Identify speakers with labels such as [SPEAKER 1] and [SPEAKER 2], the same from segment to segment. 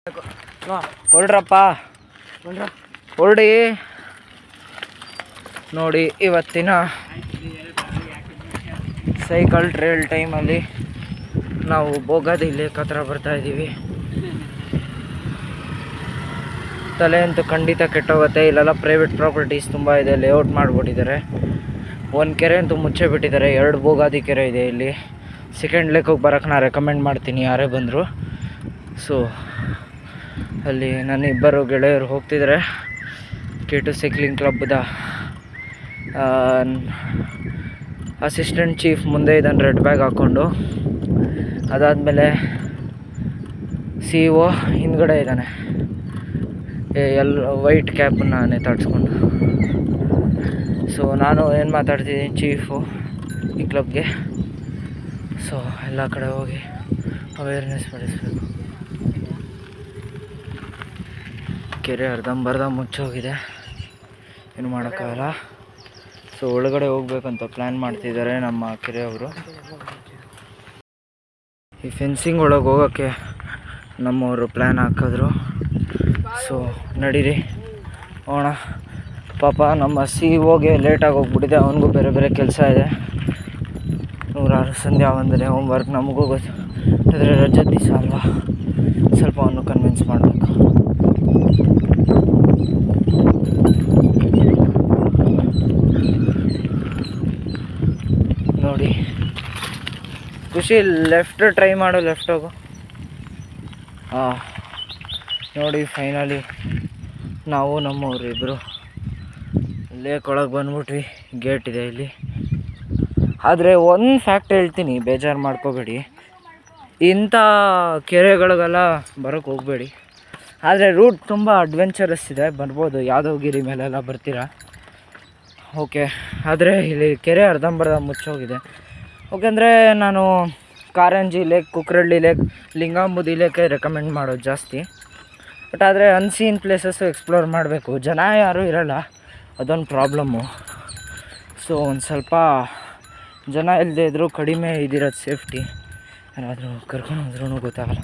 [SPEAKER 1] ಹೊರಡ್ರಪ್ಪ ಹೊರಡಿ. ನೋಡಿ ಇವತ್ತಿನ ಸೈಕಲ್ ಟ್ರೇಲ್ ಟೈಮಲ್ಲಿ ನಾವು ಬೋಗಾದಿ ಲೇಕ್ ಹತ್ರ ಬರ್ತಾಯಿದ್ದೀವಿ. ತಲೆ ಅಂತೂ ಖಂಡಿತ ಕೆಟ್ಟೋಗುತ್ತೆ. ಇಲ್ಲೆಲ್ಲ ಪ್ರೈವೇಟ್ ಪ್ರಾಪರ್ಟೀಸ್ ತುಂಬ ಇದೆ, ಲೇಔಟ್ ಮಾಡಿಬಿಟ್ಟಿದ್ದಾರೆ. ಒಂದು ಕೆರೆ ಅಂತೂ ಮುಚ್ಚೇ ಬಿಟ್ಟಿದ್ದಾರೆ. 2 ಬೋಗಾದಿ ಕೆರೆ ಇದೆ ಇಲ್ಲಿ. ಸೆಕೆಂಡ್ ಲೇಕಿಗೆ ಬರೋಕ್ಕೆ ನಾನು ರೆಕಮೆಂಡ್ ಮಾಡ್ತೀನಿ ಯಾರೇ ಬಂದರು. ಸೊ ಅಲ್ಲಿ ನನ್ನ ಇಬ್ಬರು ಗೆಳೆಯರು ಹೋಗ್ತಿದ್ದಾರೆ. K2 ಸೈಕ್ಲಿಂಗ್ ಕ್ಲಬ್ದ ಅಸಿಸ್ಟೆಂಟ್ ಚೀಫ್ ಮುಂದೆ ಇದ್ದಾನೆ ರೆಡ್ ಬ್ಯಾಗ್ ಹಾಕ್ಕೊಂಡು. ಅದಾದಮೇಲೆ CEO ಹಿಂದ್ಗಡೆ ಇದ್ದಾನೆ ವೈಟ್ ಕ್ಯಾಪನ್ನು ನೇತಾಡ್ಸ್ಕೊಂಡು. ಸೊ ನಾನು ಏನು ಮಾತಾಡ್ತಿದ್ದೀನಿ ಚೀಫು ಈ ಕ್ಲಬ್ಗೆ. ಸೊ ಎಲ್ಲ ಕಡೆ ಹೋಗಿ ಅವೇರ್ನೆಸ್ ಮಾಡಿಸ್ಬೇಕು. ಕೆರೆ ಅರ್ಧಂಬರ್ಧ ಮುಚ್ಚೋಗಿದೆ, ಏನು ಮಾಡೋಕ್ಕಾಗಲ್ಲ. ಸೊ ಒಳಗಡೆ ಹೋಗ್ಬೇಕಂತ ಪ್ಲ್ಯಾನ್ ಮಾಡ್ತಿದ್ದಾರೆ ನಮ್ಮ ಕೆರೆಯವರು. ಈ ಫೆನ್ಸಿಂಗ್ ಒಳಗೆ ಹೋಗೋಕ್ಕೆ ನಮ್ಮವರು ಪ್ಲ್ಯಾನ್ ಹಾಕಿದ್ರು. ಸೊ ನಡೀರಿ ಹೋಗೋಣ. ಪಾಪ ನಮ್ಮ CEOಗೆ ಲೇಟಾಗಿ ಹೋಗ್ಬಿಟ್ಟಿದೆ. ಅವನಿಗೂ ಬೇರೆ ಬೇರೆ ಕೆಲಸ ಇದೆ. 106 ಸಂಧ್ಯಾ ವಂದನೆ ಹೋಮ್ವರ್ಕ್ ನಮಗೂ ಗೊತ್ತು. ಆದರೆ ರಜದ ದಿವಸ ಅಲ್ವಾ, ಸ್ವಲ್ಪ ಅವನು ಕನ್ವಿನ್ಸ್ ಮಾಡಬೇಕು. ನೋಡಿ ಖುಷಿ ಲೆಫ್ಟ್ ಟ್ರೈ ಮಾಡು, ಲೆಫ್ಟ್ ಹೋಗು. ನೋಡಿ ಫೈನಲಿ ನಾವು ನಮ್ಮವ್ರು ಇಬ್ಬರು ಲೇಕ್ ಒಳಗೆ ಬಂದ್ಬಿಟ್ವಿ. ಗೇಟ್ ಇದೆ ಇಲ್ಲಿ. ಆದರೆ ಒಂದು ಫ್ಯಾಕ್ಟ್ ಹೇಳ್ತೀನಿ, ಬೇಜಾರು ಮಾಡ್ಕೋಬೇಡಿ. ಇಂಥ ಕೆರೆಗಳಿಗೆಲ್ಲ ಬರೋಕ್ಕೆ ಹೋಗಬೇಡಿ. ಆದರೆ ರೂಟ್ ತುಂಬ ಅಡ್ವೆಂಚರಸ್ ಇದೆ, ಬರ್ಬೋದು. ಯಾದವಗಿರಿ ಮೇಲೆಲ್ಲ ಬರ್ತೀರಾ, ಓಕೆ. ಆದರೆ ಇಲ್ಲಿ ಕೆರೆ ಅರ್ಧಂಬರ್ಧ ಮುಚ್ಚೋಗಿದೆ. ಓಕೆ, ಅಂದರೆ ನಾನು ಕಾರಂಜಿ ಲೇಕ್, ಕುಕ್ರಳ್ಳಿ ಲೇಕ್, ಲಿಂಗಾಂಬುದಿ ಲೇಕೆ ರೆಕಮೆಂಡ್ ಮಾಡೋದು ಜಾಸ್ತಿ. ಬಟ್ ಆದರೆ ಅನ್ಸೀನ್ ಪ್ಲೇಸಸ್ಸು ಎಕ್ಸ್ಪ್ಲೋರ್ ಮಾಡಬೇಕು. ಜನ ಯಾರೂ ಇರೋಲ್ಲ, ಅದೊಂದು ಪ್ರಾಬ್ಲಮ್ಮು. ಸೊ ಒಂದು ಸ್ವಲ್ಪ ಜನ ಇಲ್ಲದೆ ಇದ್ದರೂ ಕಡಿಮೆ ಇದಿರೋದು ಸೇಫ್ಟಿ. ಯಾರಾದರೂ ಕರ್ಕೊಂಡು ಹೋದ್ರೂ ಗೊತ್ತಾಗಲ್ಲ.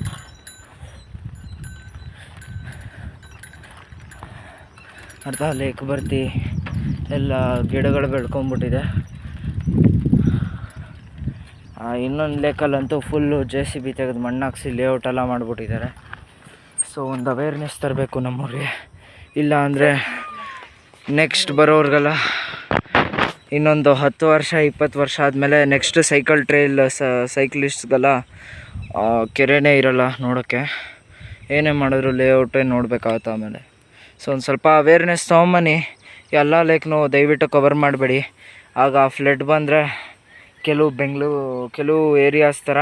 [SPEAKER 1] ಅರ್ಧ ಲೇಕ್ ಬರ್ತಿ ಎಲ್ಲ ಗಿಡಗಳು ಬೆಳ್ಕೊಂಬಿಟ್ಟಿದೆ. ಇನ್ನೊಂದು ಲೇಕಲ್ಲಂತೂ ಫುಲ್ಲು JCB ತೆಗೆದು ಮಣ್ಣು ಹಾಕ್ಸಿ ಲೇಔಟ್ ಎಲ್ಲ ಮಾಡಿಬಿಟ್ಟಿದ್ದಾರೆ. ಸೊ ಒಂದು ಅವೇರ್ನೆಸ್ ತರಬೇಕು ನಮ್ಮವ್ರಿಗೆ. ಇಲ್ಲ ಅಂದರೆ ನೆಕ್ಸ್ಟ್ ಬರೋರಿಗೆಲ್ಲ ಇನ್ನೊಂದು 10 ವರ್ಷ 20 ವರ್ಷ ಆದಮೇಲೆ ನೆಕ್ಸ್ಟ್ ಸೈಕಲ್ ಟ್ರೇಲ್ ಸೈಕ್ಲಿಸ್ಟ್ಗೆಲ್ಲ ಕೆರೆನೇ ಇರೋಲ್ಲ ನೋಡೋಕ್ಕೆ. ಏನೇ ಮಾಡಿದ್ರು ಲೇಔಟೇ ನೋಡಬೇಕಾಗುತ್ತೆ ಆಮೇಲೆ. ಸೊ ಒಂದು ಸ್ವಲ್ಪ ಅವೇರ್ನೆಸ್ ತೊಗೊಂಬನ್ನಿ. ಎಲ್ಲ ಲೇಕ್ನೂ ದಯವಿಟ್ಟು ಕವರ್ ಮಾಡಬೇಡಿ. ಆಗ ಫ್ಲಡ್ ಬಂದರೆ ಕೆಲವು ಏರಿಯಾಸ್ ಥರ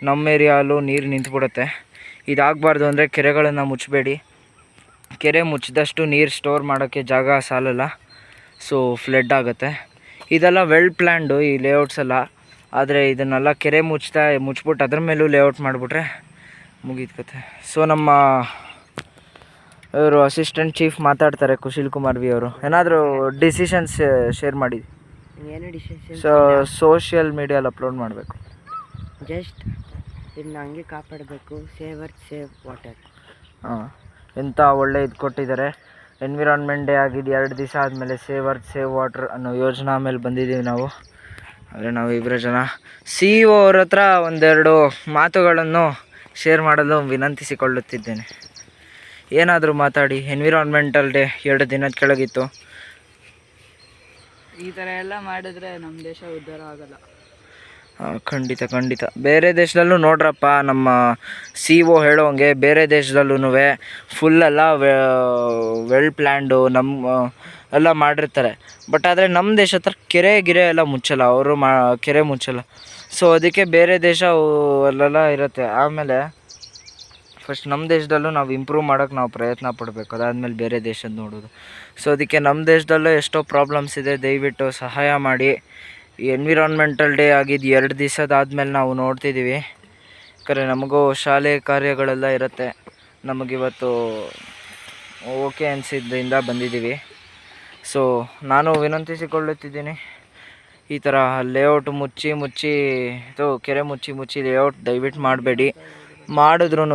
[SPEAKER 1] ನಮ್ಮ ಏರಿಯಾಲ್ಲೂ ನೀರು ನಿಂತುಬಿಡುತ್ತೆ. ಇದಾಗಬಾರ್ದು ಅಂದರೆ ಕೆರೆಗಳನ್ನು ಮುಚ್ಚಬೇಡಿ. ಕೆರೆ ಮುಚ್ಚಿದಷ್ಟು ನೀರು ಸ್ಟೋರ್ ಮಾಡೋಕ್ಕೆ ಜಾಗ ಸಾಲಲ್ಲ. ಸೊ ಫ್ಲಡ್ ಆಗುತ್ತೆ. ಇದೆಲ್ಲ ವೆಲ್ ಪ್ಲ್ಯಾಂಡು ಈ ಲೇಔಟ್ಸ್ ಎಲ್ಲ. ಆದರೆ ಇದನ್ನೆಲ್ಲ ಕೆರೆ ಮುಚ್ಚಿಬಿಟ್ಟು ಅದ್ರ ಮೇಲೂ ಲೇಔಟ್ ಮಾಡಿಬಿಟ್ರೆ ಮುಗೀತು ಕತೆ. ಸೊ ನಮ್ಮ ಇವರು ಅಸಿಸ್ಟೆಂಟ್ ಚೀಫ್ ಮಾತಾಡ್ತಾರೆ, ಕುಶಿಲ್ ಕುಮಾರ್ ವಿ ಅವರು. ಏನಾದರೂ ಡಿಸಿಷನ್ಸ್ ಶೇರ್ ಮಾಡಿ.
[SPEAKER 2] ಏನು ಡಿಸಿಷನ್?
[SPEAKER 1] ಸೋಷಿಯಲ್ ಮೀಡಿಯಲ್ಲಿ ಅಪ್ಲೋಡ್ ಮಾಡಬೇಕು.
[SPEAKER 2] ಜಸ್ಟ್ ಇದನ್ನ ಹಂಗೆ ಕಾಪಾಡಬೇಕು. Save water.
[SPEAKER 1] ಎಂಥ ಒಳ್ಳೆ ಇದು ಕೊಟ್ಟಿದ್ದಾರೆ. ಎನ್ವಿರಾನ್ಮೆಂಟ್ ಡೇ ಆಗಿದ್ದು 2 ದಿವಸ ಆದಮೇಲೆ ಸೇವ್ ವಾಟರ್ ಅನ್ನೋ ಯೋಜನಾ ಮೇಲೆ ಬಂದಿದ್ದೀವಿ ನಾವು. ಆದರೆ ನಾವು ಇಬ್ಬರು ಜನ CEO ಅವ್ರ ಹತ್ರ ಒಂದೆರಡು ಮಾತುಗಳನ್ನು ಶೇರ್ ಮಾಡಲು ವಿನಂತಿಸಿಕೊಳ್ಳುತ್ತಿದ್ದೇನೆ. ಏನಾದರೂ ಮಾತಾಡಿ. ಎನ್ವಿರಾನ್ಮೆಂಟಲ್ ಡೇ 2 ದಿನದ ಕೆಳಗಿತ್ತು.
[SPEAKER 2] ಈ ಥರ ಎಲ್ಲ ಮಾಡಿದ್ರೆ ನಮ್ಮ ದೇಶ ಉದ್ಧಾರ ಆಗಲ್ಲ.
[SPEAKER 1] ಖಂಡಿತ. ಬೇರೆ ದೇಶದಲ್ಲೂ ನೋಡ್ರಪ್ಪ, ನಮ್ಮ CEO ಹೇಳೋಂಗೆ ಬೇರೆ ದೇಶದಲ್ಲೂ ಫುಲ್ಲೆಲ್ಲ ವೆಲ್ ಪ್ಲ್ಯಾಂಡು ಎಲ್ಲ ಮಾಡಿರ್ತಾರೆ. ಬಟ್ ಆದರೆ ನಮ್ಮ ದೇಶ ಹತ್ರ ಕೆರೆ ಎಲ್ಲ ಮುಚ್ಚಲ್ಲ, ಅವರು ಕೆರೆ ಮುಚ್ಚಲ್ಲ. ಸೊ ಅದಕ್ಕೆ ಬೇರೆ ದೇಶ ಅಲ್ಲೆಲ್ಲ ಇರುತ್ತೆ. ಆಮೇಲೆ ಫಸ್ಟ್ ನಮ್ಮ ದೇಶದಲ್ಲೂ ನಾವು ಇಂಪ್ರೂವ್ ಮಾಡೋಕ್ಕೆ ನಾವು ಪ್ರಯತ್ನ ಪಡಬೇಕು. ಅದಾದಮೇಲೆ ಬೇರೆ ದೇಶದ ನೋಡೋದು. ಸೊ ಅದಕ್ಕೆ ನಮ್ಮ ದೇಶದಲ್ಲೂ ಎಷ್ಟೋ ಪ್ರಾಬ್ಲಮ್ಸ್ ಇದೆ, ದಯವಿಟ್ಟು ಸಹಾಯ ಮಾಡಿ. ಈ ಎನ್ವಿರಾನ್ಮೆಂಟಲ್ ಡೇ ಆಗಿದ್ದು 2 ದಿವಸದಾದ್ಮೇಲೆ ನಾವು ನೋಡ್ತಿದ್ದೀವಿ. ಯಾಕಂದರೆ ನಮಗೂ ಶಾಲೆ ಕಾರ್ಯಗಳೆಲ್ಲ ಇರುತ್ತೆ. ನಮಗಿವತ್ತು ಓಕೆ ಅನಿಸಿದ್ದರಿಂದ ಬಂದಿದ್ದೀವಿ. ಸೊ ನಾನು ವಿನಂತಿಸಿಕೊಳ್ಳುತ್ತಿದ್ದೀನಿ, ಈ ಥರ ಲೇಔಟ್ ಮುಚ್ಚಿ ಕೆರೆ ಮುಚ್ಚಿ ಲೇಔಟ್ ದಯವಿಟ್ಟು ಮಾಡಬೇಡಿ. ಮಾಡಿದ್ರೂ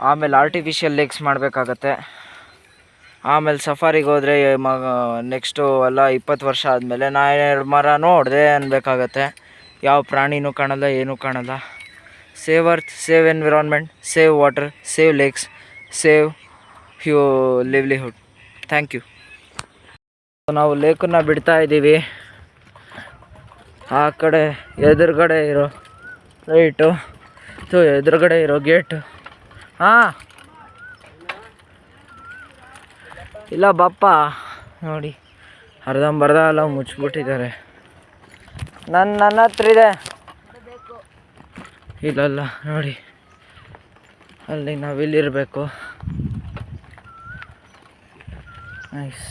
[SPEAKER 1] ಆಮೇಲೆ ಆರ್ಟಿಫಿಷಿಯಲ್ ಲೇಕ್ಸ್ ಮಾಡಬೇಕಾಗತ್ತೆ. ಆಮೇಲೆ ಸಫಾರಿಗೆ ಹೋದರೆ ನೆಕ್ಸ್ಟು ಎಲ್ಲ 20 ವರ್ಷ ಆದಮೇಲೆ ನಾ 2 ಮರ ನೋಡಿದೆ ಅನ್ಬೇಕಾಗತ್ತೆ. ಯಾವ ಪ್ರಾಣಿನೂ ಕಾಣಲ್ಲ, ಏನೂ ಕಾಣಲ್ಲ. Save earth, save environment, save water, save lakes, save livelihood. Thank you. ನಾವು ಲೇಕನ್ನು ಬಿಡ್ತಾ ಇದ್ದೀವಿ. ಆ ಕಡೆ ಎದುರುಗಡೆ ಇರೋ ರೈಟು ಎದುರುಗಡೆ ಇರೋ ಗೇಟು. ಹಾಂ ಇಲ್ಲ ಬಾಪ್ಪ, ನೋಡಿ ಅರ್ಧಂಬರ್ಧ ಎಲ್ಲ ಮುಚ್ಚಿಬಿಟ್ಟಿದ್ದಾರೆ. ನನ್ನ ಹತ್ರ ಇದೆ. ಇಲ್ಲಲ್ಲ ನೋಡಿ, ಅಲ್ಲಿ ನಾವಿಲ್ಲಿರಬೇಕು. ನೈಸ್.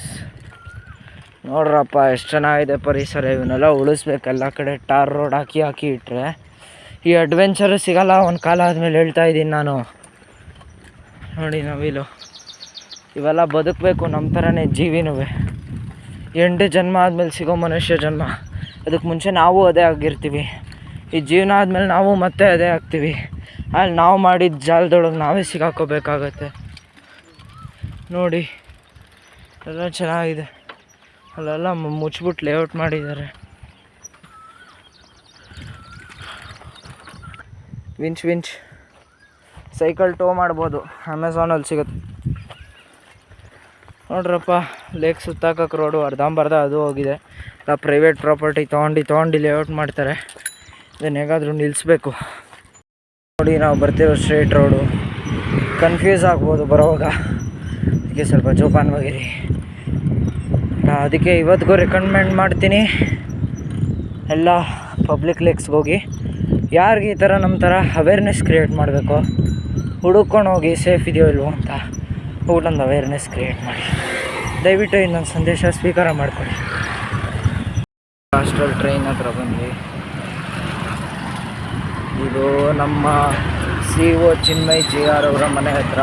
[SPEAKER 1] ನೋಡ್ರಪ್ಪ ಎಷ್ಟು ಚೆನ್ನಾಗಿದೆ ಪರಿಸರ. ಇವನ್ನೆಲ್ಲ ಉಳಿಸ್ಬೇಕು. ಎಲ್ಲ ಕಡೆ ಟಾರ್ ರೋಡ್ ಹಾಕಿ ಇಟ್ಟರೆ ಈ ಅಡ್ವೆಂಚರು ಸಿಗಲ್ಲ ಒಂದು ಕಾಲ ಆದಮೇಲೆ, ಹೇಳ್ತಾ ಇದ್ದೀನಿ ನಾನು. ನೋಡಿ ನವಿಲು ಇವೆಲ್ಲ ಬದುಕಬೇಕು ನಮ್ಮ ಥರನೇ ಜೀವಿನೂ. 8 ಜನ್ಮ ಆದಮೇಲೆ ಸಿಗೋ ಮನುಷ್ಯ ಜನ್ಮ. ಅದಕ್ಕೆ ಮುಂಚೆ ನಾವು ಅದೇ ಆಗಿರ್ತೀವಿ. ಈ ಜೀವನ ಆದಮೇಲೆ ನಾವು ಮತ್ತೆ ಅದೇ ಆಗ್ತೀವಿ. ಅಲ್ಲಿ ನಾವು ಮಾಡಿದ ಜಾಲದೊಳಗೆ ನಾವೇ ಸಿಗಾಕೋಬೇಕಾಗತ್ತೆ. ನೋಡಿ ಎಲ್ಲ ಚೆನ್ನಾಗಿದೆ. ಅಲ್ಲೆಲ್ಲ ಮುಚ್ಚಿಬಿಟ್ಟು ಲೇಔಟ್ ಮಾಡಿದ್ದಾರೆ. ವಿಂಚ್ ಸೈಕಲ್ ಟೋ ಮಾಡ್ಬೋದು, ಅಮೆಝಾನಲ್ಲಿ ಸಿಗುತ್ತೆ. ನೋಡ್ರಪ್ಪ, ಲೇಕ್ ಸುತ್ತಾಕಕ್ಕೆ ರೋಡು ಅರ್ಧಂಬರ್ಧ ಅದು ಹೋಗಿದೆ. ಎಲ್ಲ ಪ್ರೈವೇಟ್ ಪ್ರಾಪರ್ಟಿ ತೊಗೊಂಡು ಲೇಔಟ್ ಮಾಡ್ತಾರೆ. ಇದನ್ನು ಹೇಗಾದರೂ ನಿಲ್ಲಿಸ್ಬೇಕು. ನೋಡಿ ನಾವು ಬರ್ತಿರೋ ಸ್ಟ್ರೇಟ್ ರೋಡು. ಕನ್ಫ್ಯೂಸ್ ಆಗ್ಬೋದು ಬರೋವಾಗ, ಅದಕ್ಕೆ ಸ್ವಲ್ಪ ಜೋಪಾನವಾಗಿರಿ. ಅದಕ್ಕೆ ಇವತ್ತಿಗೂ ರೆಕಮೆಂಡ್ ಮಾಡ್ತೀನಿ, ಎಲ್ಲ ಪಬ್ಲಿಕ್ ಲೇಕ್ಸ್ಗೆ ಹೋಗಿ. ಯಾರಿಗೆ ಈ ಥರ ನಮ್ಮ ಥರ ಅವೇರ್ನೆಸ್ ಕ್ರಿಯೇಟ್ ಮಾಡಬೇಕು, ಹುಡುಕೊಂಡು ಹೋಗಿ ಸೇಫ್ ಇದೆಯೋ ಇಲ್ವೋ ಅಂತ ಊಟೊಂದು ಅವೇರ್ನೆಸ್ ಕ್ರಿಯೇಟ್ ಮಾಡಿ. ದಯವಿಟ್ಟು ಇನ್ನೊಂದು ಸಂದೇಶ ಸ್ವೀಕಾರ ಮಾಡಿಕೊಡಿ. ಹಾಸ್ಟೆಲ್ ಟ್ರೈನ್ ಹತ್ರ ಬಂದ್ವಿ. ಇದು ನಮ್ಮ CEO ಚಿನ್ಮಯ್ GR ಅವರ ಮನೆ ಹತ್ರ.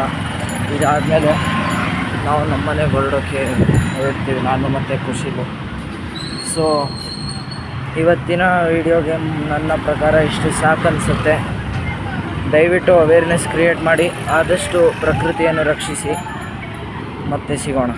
[SPEAKER 1] ಇದಾದಮೇಲೆ ನಾವು ನಮ್ಮ ಮನೆಗೆ ಹೊರಡೋಕ್ಕೆ ಹೊರಡ್ತೀವಿ, ನಾನು ಮತ್ತು ಖುಷಿಲು. ಸೊ ಇವತ್ತಿನ ವಿಡಿಯೋಗೆ ನನ್ನ ಪ್ರಕಾರ ಇಷ್ಟು ಸಾಕು ಅನಿಸುತ್ತೆ. ದಯವಿಟ್ಟು ಅವೇರ್ನೆಸ್ ಕ್ರಿಯೇಟ್ ಮಾಡಿ, ಆದಷ್ಟು ಪ್ರಕೃತಿಯನ್ನು ರಕ್ಷಿಸಿ. ಮತ್ತೆ ಸಿಗೋಣ.